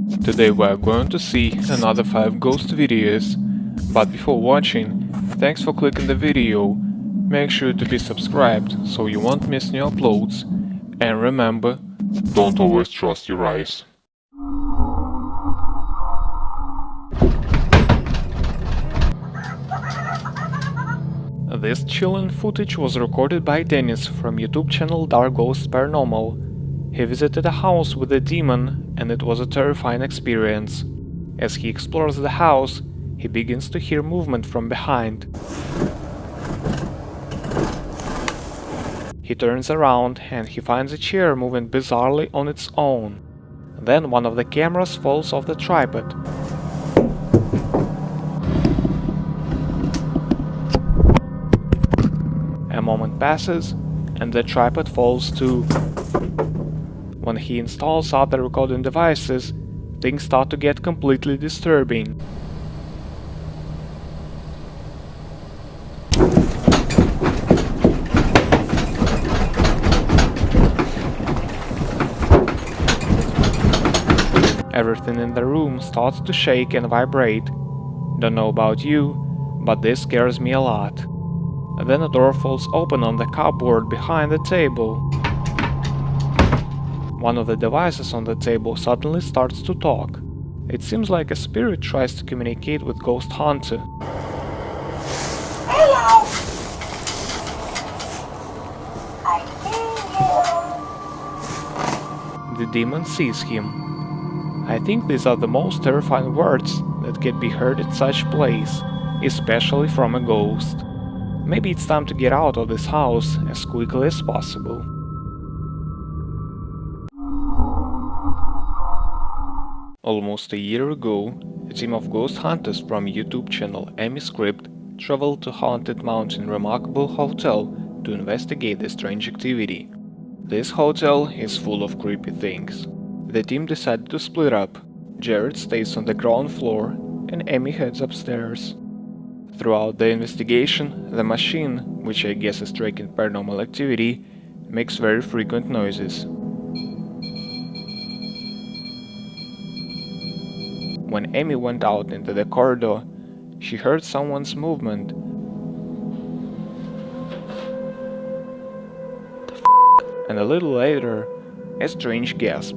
Today we are going to see another 5 ghost videos, but before watching, thanks for clicking the video, make sure to be subscribed so you won't miss new uploads, and remember, don't always trust your eyes. This chilling footage was recorded by Dennis from YouTube channel Dark Ghost Paranormal. He visited a house with a demon and it was a terrifying experience. As he explores the house, he begins to hear movement from behind. He turns around and he finds a chair moving bizarrely on its own. Then one of the cameras falls off the tripod. A moment passes, and the tripod falls too. When he installs other recording devices, things start to get completely disturbing. Everything in the room starts to shake and vibrate. Don't know about you, but this scares me a lot. Then a door falls open on the cupboard behind the table. One of the devices on the table suddenly starts to talk. It seems like a spirit tries to communicate with Ghost Hunter. Hello! I hear you. The demon sees him. I think these are the most terrifying words that can be heard at such place, especially from a ghost. Maybe it's time to get out of this house as quickly as possible. Almost a year ago, a team of ghost hunters from YouTube channel Script traveled to Haunted Mountain Remarkable Hotel to investigate the strange activity. This hotel is full of creepy things. The team decided to split up. Jared stays on the ground floor and Amy heads upstairs. Throughout the investigation, the machine, which I guess is tracking paranormal activity, makes very frequent noises. When Amy went out into the corridor, she heard someone's movement. And a little later, a strange gasp.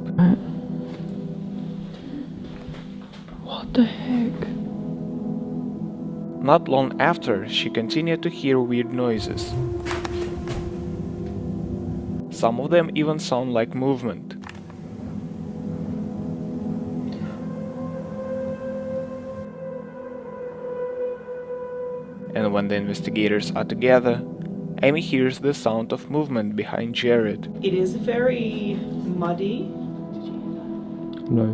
What the heck? Not long after, she continued to hear weird noises. Some of them even sound like movement. And when the investigators are together, Amy hears the sound of movement behind Jared. It is very muddy. No.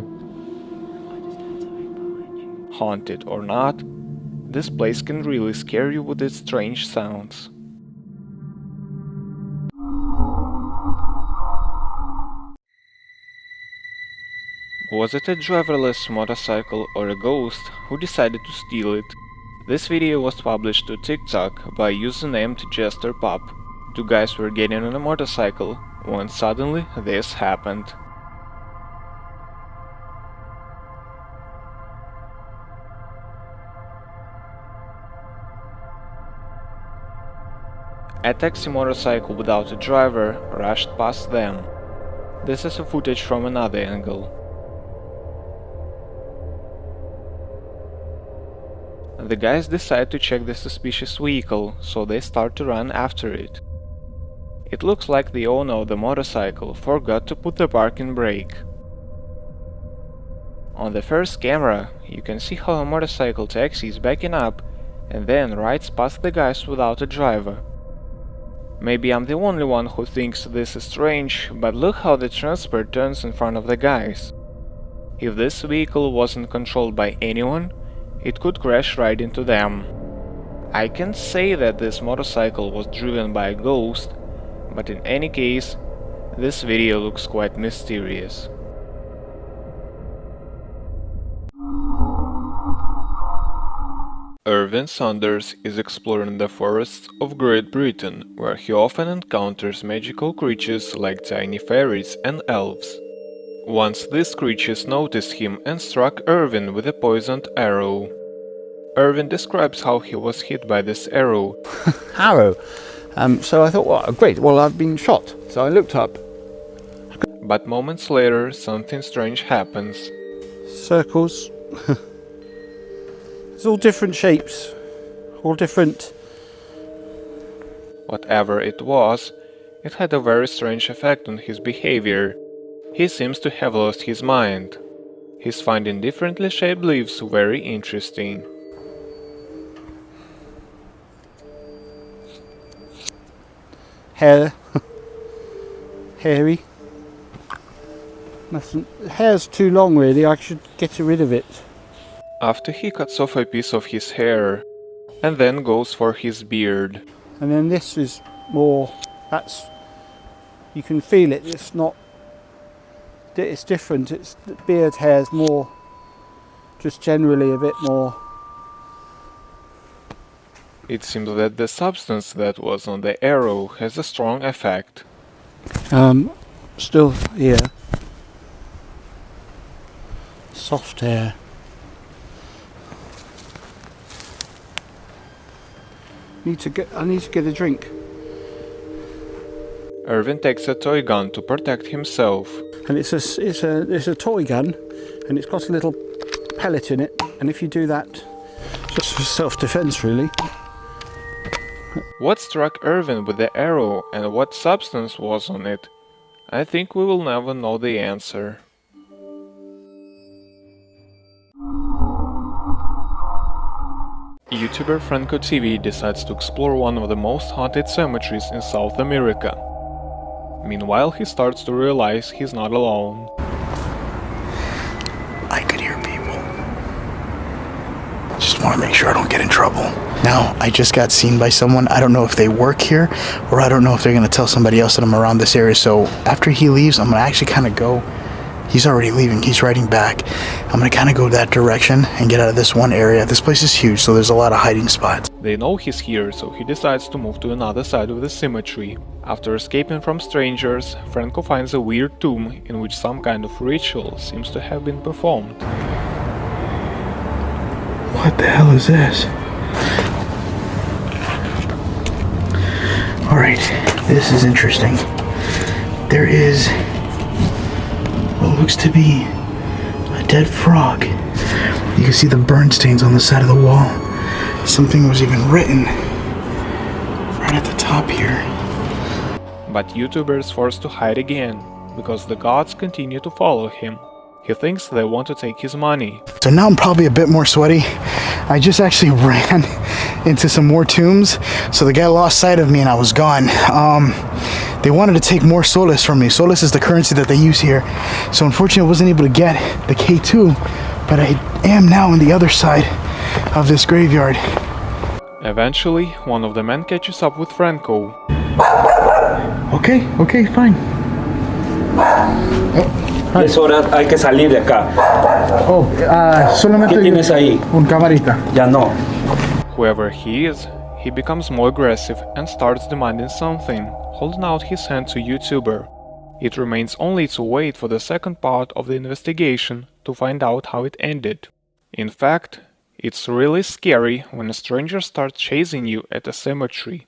Haunted or not, this place can really scare you with its strange sounds. Was it a driverless motorcycle or a ghost who decided to steal it? This video was published to TikTok by a user named JesterPop. Two guys were getting on a motorcycle when suddenly this happened. A taxi motorcycle without a driver rushed past them. This is a footage from another angle. The guys decide to check the suspicious vehicle, so they start to run after it. It looks like the owner of the motorcycle forgot to put the parking brake. On the first camera, you can see how a motorcycle taxi is backing up and then rides past the guys without a driver. Maybe I'm the only one who thinks this is strange, but look how the transport turns in front of the guys. If this vehicle wasn't controlled by anyone, it could crash right into them. I can't say that this motorcycle was driven by a ghost, but in any case, this video looks quite mysterious. Irvin Saunders is exploring the forests of Great Britain, where he often encounters magical creatures like tiny fairies and elves. Once these creatures noticed him and struck Irvin with a poisoned arrow. Irvin describes how he was hit by this arrow. Arrow. So I thought, well, great, well, I've been shot. So I looked up. But moments later, something strange happens. Circles. It's all different shapes. All different. Whatever it was, it had a very strange effect on his behavior. He seems to have lost his mind. He's finding differently shaped leaves very interesting. Hair. Hairy. Hair's too long really, I should get rid of it. After he cuts off a piece of his hair, and then goes for his beard. And then this is more, that's, you can feel it, it's not, it's different, it's, the beard hair's more, just generally a bit more. It seems that the substance that was on the arrow has a strong effect. Still here. Soft hair. I need to get a drink. Irvin takes a toy gun to protect himself. And it's a toy gun, and it's got a little pellet in it. And if you do that, just for self-defense, really. What struck Irvin with the arrow and what substance was on it? I think we will never know the answer. YouTuber Franco TV decides to explore one of the most haunted cemeteries in South America. Meanwhile, he starts to realize he's not alone. I could hear people. Just want to make sure I don't get in trouble. Now, I just got seen by someone. I don't know if they work here, or I don't know if they're going to tell somebody else that I'm around this area. So after he leaves, I'm going to actually kind of go. He's already leaving. He's riding back. I'm going to kind of go that direction and get out of this one area. This place is huge, so there's a lot of hiding spots. They know he's here, so he decides to move to another side of the cemetery. After escaping from strangers, Franco finds a weird tomb in which some kind of ritual seems to have been performed. What the hell is this? Alright, this is interesting. There is what looks to be a dead frog. You can see the burn stains on the side of the wall. Something was even written right at the top here. But YouTuber is forced to hide again, because the gods continue to follow him. He thinks they want to take his money. So now I'm probably a bit more sweaty. I just actually ran into some more tombs, so the guy lost sight of me and I was gone. They wanted to take more soles from me. Soles is the currency that they use here. So unfortunately I wasn't able to get the K2, but I am now on the other side of this graveyard. Eventually, one of the men catches up with Franco. Okay, fine. Es hora, hay que salir de acá. Solamente ¿Qué tienes ahí? un camarita. Ya no. Whoever he is, he becomes more aggressive and starts demanding something, holding out his hand to YouTuber. It remains only to wait for the second part of the investigation to find out how it ended. In fact, it's really scary when a stranger starts chasing you at a cemetery.